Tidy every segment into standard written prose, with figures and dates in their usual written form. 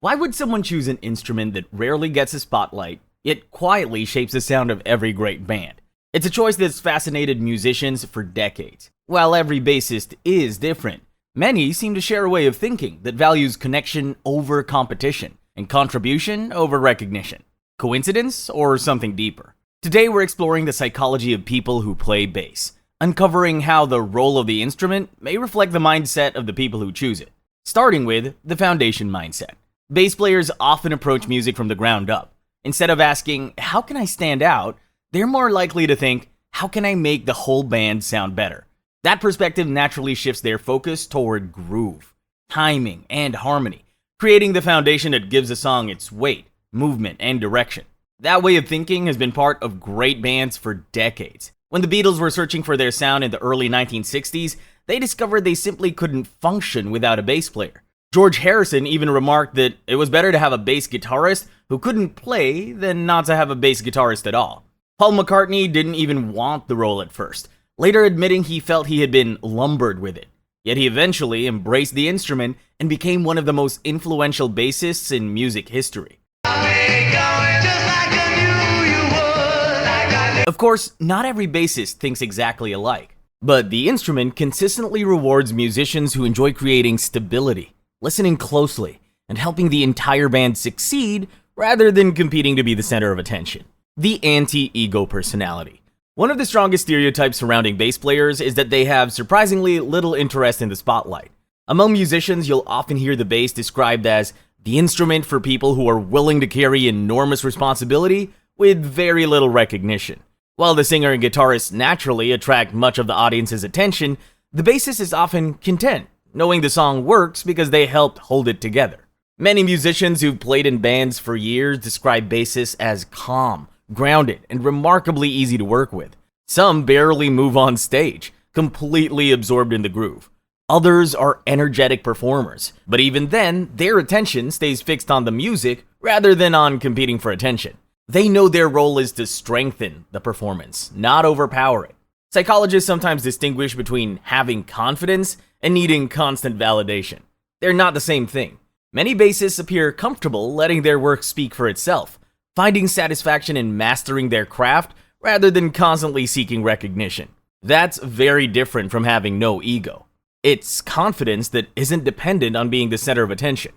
Why would someone choose an instrument that rarely gets a spotlight, yet quietly shapes the sound of every great band? It's a choice that's fascinated musicians for decades. While every bassist is different, many seem to share a way of thinking that values connection over competition and contribution over recognition. Coincidence or something deeper? Today we're exploring the psychology of people who play bass, uncovering how the role of the instrument may reflect the mindset of the people who choose it. Starting with the foundation mindset. Bass players often approach music from the ground up. Instead of asking, how can I stand out? They're more likely to think, how can I make the whole band sound better? That perspective naturally shifts their focus toward groove, timing, and harmony, creating the foundation that gives a song its weight, movement, and direction. That way of thinking has been part of great bands for decades. When the Beatles were searching for their sound in the early 1960s, they discovered they simply couldn't function without a bass player. George Harrison even remarked that it was better to have a bass guitarist who couldn't play than not to have a bass guitarist at all. Paul McCartney didn't even want the role at first, later admitting he felt he had been lumbered with it. Yet he eventually embraced the instrument and became one of the most influential bassists in music history. Of course, not every bassist thinks exactly alike, but the instrument consistently rewards musicians who enjoy creating stability, listening closely, and helping the entire band succeed rather than competing to be the center of attention. The anti-ego personality. One of the strongest stereotypes surrounding bass players is that they have surprisingly little interest in the spotlight. Among musicians, you'll often hear the bass described as the instrument for people who are willing to carry enormous responsibility with very little recognition. While the singer and guitarist naturally attract much of the audience's attention, the bassist is often content, knowing the song works because they helped hold it together. Many musicians who've played in bands for years describe bassists as calm, grounded, and remarkably easy to work with. Some barely move on stage, completely absorbed in the groove. Others are energetic performers, but even then, their attention stays fixed on the music rather than on competing for attention. They know their role is to strengthen the performance, not overpower it. Psychologists sometimes distinguish between having confidence and needing constant validation. They're not the same thing. Many bassists appear comfortable letting their work speak for itself, finding satisfaction in mastering their craft rather than constantly seeking recognition. That's very different from having no ego. It's confidence that isn't dependent on being the center of attention.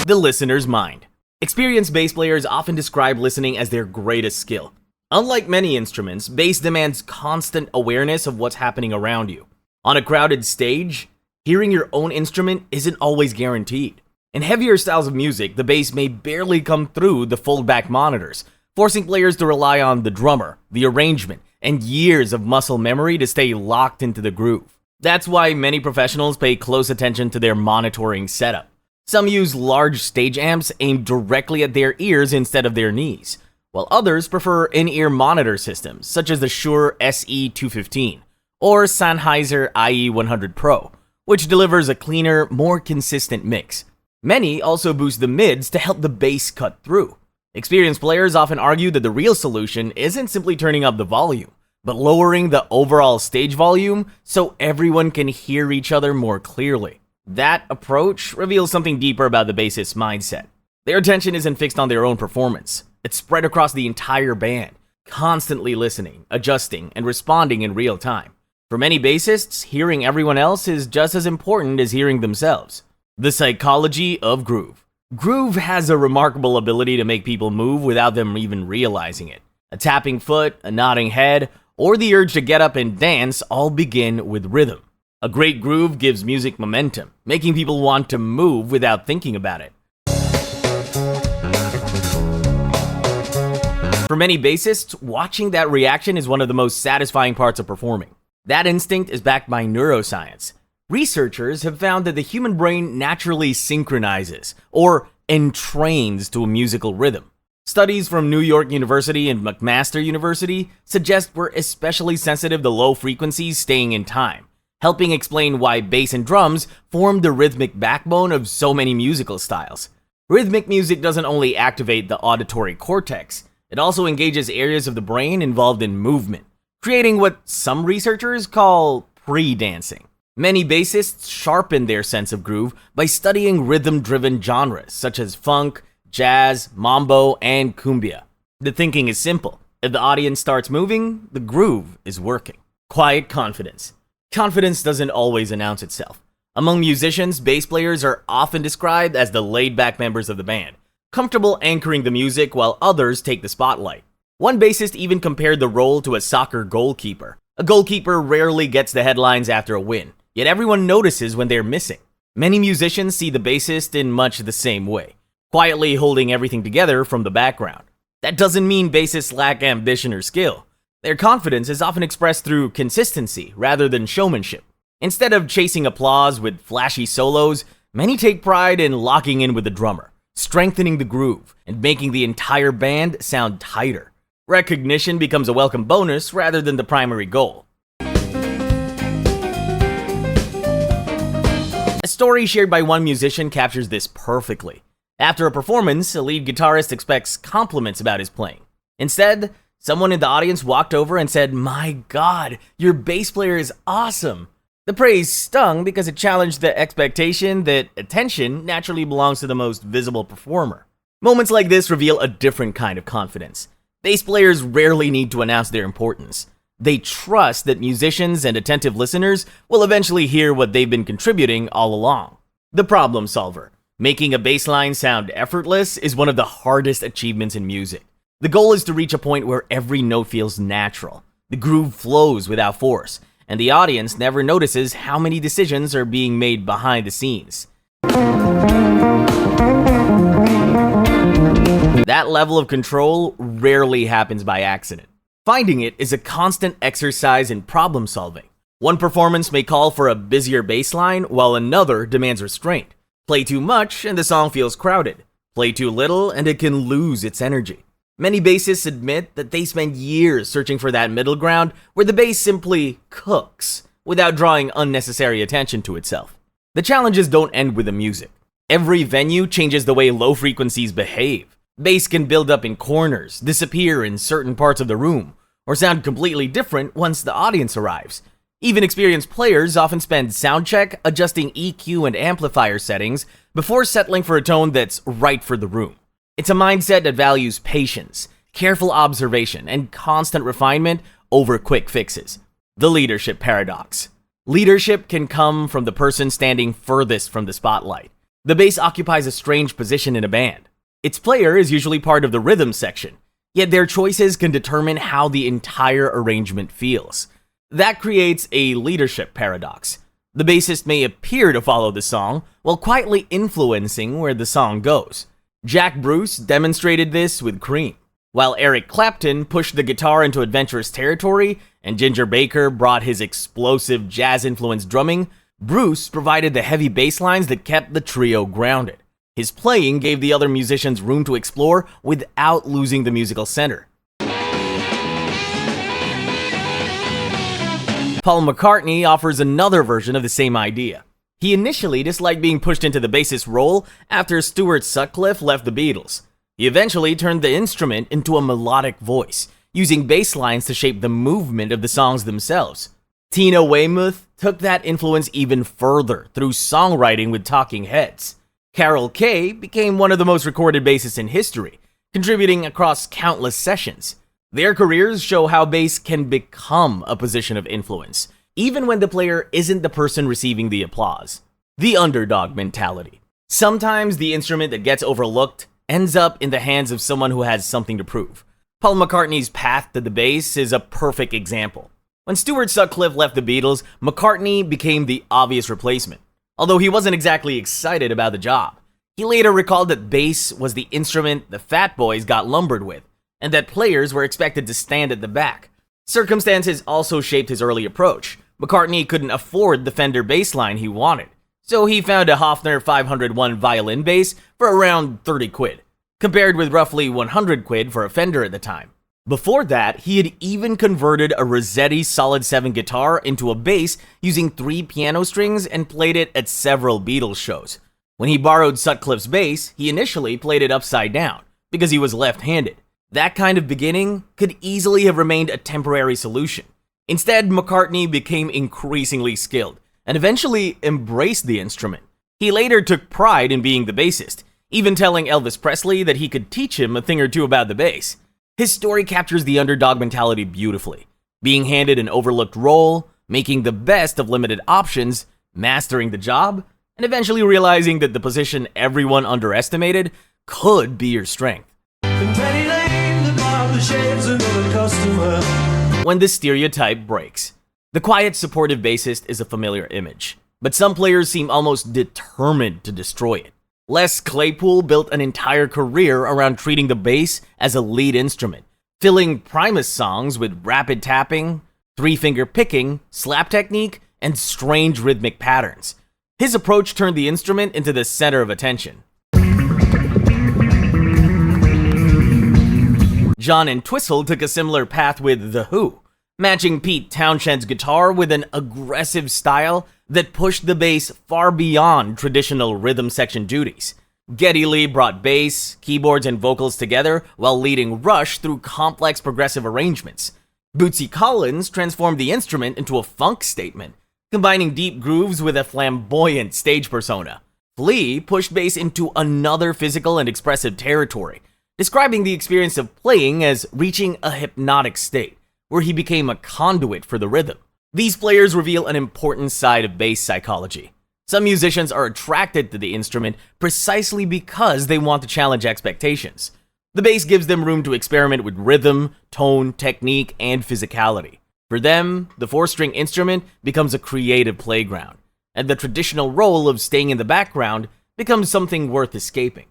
The listener's mind. Experienced bass players often describe listening as their greatest skill. Unlike many instruments, bass demands constant awareness of what's happening around you. On a crowded stage, hearing your own instrument isn't always guaranteed. In heavier styles of music, the bass may barely come through the fold-back monitors, forcing players to rely on the drummer, the arrangement, and years of muscle memory to stay locked into the groove. That's why many professionals pay close attention to their monitoring setup. Some use large stage amps aimed directly at their ears instead of their knees, while others prefer in-ear monitor systems such as the Shure SE215 or Sennheiser IE100 Pro, which delivers a cleaner, more consistent mix. Many also boost the mids to help the bass cut through. Experienced players often argue that the real solution isn't simply turning up the volume, but lowering the overall stage volume so everyone can hear each other more clearly. That approach reveals something deeper about the bassist's mindset. Their attention isn't fixed on their own performance. It's spread across the entire band, constantly listening, adjusting, and responding in real time. For many bassists, hearing everyone else is just as important as hearing themselves. The psychology of groove. Groove has a remarkable ability to make people move without them even realizing it. A tapping foot, a nodding head, or the urge to get up and dance all begin with rhythm. A great groove gives music momentum, making people want to move without thinking about it. For many bassists, watching that reaction is one of the most satisfying parts of performing. That instinct is backed by neuroscience. Researchers have found that the human brain naturally synchronizes, or entrains to a musical rhythm. Studies from New York University and McMaster University suggest we're especially sensitive to low frequencies staying in time, helping explain why bass and drums form the rhythmic backbone of so many musical styles. Rhythmic music doesn't only activate the auditory cortex, it also engages areas of the brain involved in movement, creating what some researchers call pre-dancing. Many bassists sharpen their sense of groove by studying rhythm-driven genres such as funk, jazz, mambo, and cumbia. The thinking is simple. If the audience starts moving, the groove is working. Quiet confidence. Confidence doesn't always announce itself. Among musicians, bass players are often described as the laid-back members of the band, comfortable anchoring the music while others take the spotlight. One bassist even compared the role to a soccer goalkeeper. A goalkeeper rarely gets the headlines after a win, yet everyone notices when they're missing. Many musicians see the bassist in much the same way, quietly holding everything together from the background. That doesn't mean bassists lack ambition or skill. Their confidence is often expressed through consistency rather than showmanship. Instead of chasing applause with flashy solos, many take pride in locking in with the drummer, strengthening the groove, and making the entire band sound tighter. Recognition becomes a welcome bonus rather than the primary goal. A story shared by one musician captures this perfectly. After a performance, a lead guitarist expects compliments about his playing. Instead, someone in the audience walked over and said, "My God, your bass player is awesome." The praise stung because it challenged the expectation that attention naturally belongs to the most visible performer. Moments like this reveal a different kind of confidence. Bass players rarely need to announce their importance. They trust that musicians and attentive listeners will eventually hear what they've been contributing all along. The problem solver. Making a bass line sound effortless is one of the hardest achievements in music. The goal is to reach a point where every note feels natural. The groove flows without force, and the audience never notices how many decisions are being made behind the scenes. That level of control rarely happens by accident. Finding it is a constant exercise in problem solving. One performance may call for a busier bass line, while another demands restraint. Play too much and the song feels crowded. Play too little and it can lose its energy. Many bassists admit that they spend years searching for that middle ground where the bass simply cooks without drawing unnecessary attention to itself. The challenges don't end with the music. Every venue changes the way low frequencies behave. Bass can build up in corners, disappear in certain parts of the room, or sound completely different once the audience arrives. Even experienced players often spend soundcheck adjusting EQ and amplifier settings before settling for a tone that's right for the room. It's a mindset that values patience, careful observation, and constant refinement over quick fixes. The leadership paradox. Leadership can come from the person standing furthest from the spotlight. The bass occupies a strange position in a band. Its player is usually part of the rhythm section, yet their choices can determine how the entire arrangement feels. That creates a leadership paradox. The bassist may appear to follow the song while quietly influencing where the song goes. Jack Bruce demonstrated this with Cream. While Eric Clapton pushed the guitar into adventurous territory and Ginger Baker brought his explosive jazz-influenced drumming, Bruce provided the heavy bass lines that kept the trio grounded. His playing gave the other musicians room to explore without losing the musical center. Paul McCartney offers another version of the same idea. He initially disliked being pushed into the bassist role after Stuart Sutcliffe left the Beatles. He eventually turned the instrument into a melodic voice, using bass lines to shape the movement of the songs themselves. Tina Weymouth took that influence even further through songwriting with Talking Heads. Kaye became one of the most recorded bassists in history, contributing across countless sessions. Their careers show how bass can become a position of influence, even when the player isn't the person receiving the applause. The underdog mentality. Sometimes the instrument that gets overlooked ends up in the hands of someone who has something to prove. Paul McCartney's path to the bass is a perfect example. When Stuart Sutcliffe left the Beatles, McCartney became the obvious replacement. Although he wasn't exactly excited about the job. He later recalled that bass was the instrument the Fat Boys got lumbered with, and that players were expected to stand at the back. Circumstances also shaped his early approach. McCartney couldn't afford the Fender bass line he wanted, so he found a Hofner 501 violin bass for around 30 quid, compared with roughly 100 quid for a Fender at the time. Before that, he had even converted a Rossetti Solid 7 guitar into a bass using 3 piano strings and played it at several Beatles shows. When he borrowed Sutcliffe's bass, he initially played it upside down, because he was left-handed. That kind of beginning could easily have remained a temporary solution. Instead, McCartney became increasingly skilled, and eventually embraced the instrument. He later took pride in being the bassist, even telling Elvis Presley that he could teach him a thing or two about the bass. His story captures the underdog mentality beautifully, being handed an overlooked role, making the best of limited options, mastering the job, and eventually realizing that the position everyone underestimated could be your strength. When the stereotype breaks. The quiet, supportive bassist is a familiar image, but some players seem almost determined to destroy it. Les Claypool built an entire career around treating the bass as a lead instrument, filling Primus songs with rapid tapping, three-finger picking, slap technique, and strange rhythmic patterns. His approach turned the instrument into the center of attention. John Entwistle took a similar path with The Who, matching Pete Townshend's guitar with an aggressive style that pushed the bass far beyond traditional rhythm section duties. Geddy Lee brought bass, keyboards, and vocals together while leading Rush through complex progressive arrangements. Bootsy Collins transformed the instrument into a funk statement, combining deep grooves with a flamboyant stage persona. Flea pushed bass into another physical and expressive territory, describing the experience of playing as reaching a hypnotic state, where he became a conduit for the rhythm. These players reveal an important side of bass psychology. Some musicians are attracted to the instrument precisely because they want to challenge expectations. The bass gives them room to experiment with rhythm, tone, technique, and physicality. For them, the four-string instrument becomes a creative playground, and the traditional role of staying in the background becomes something worth escaping.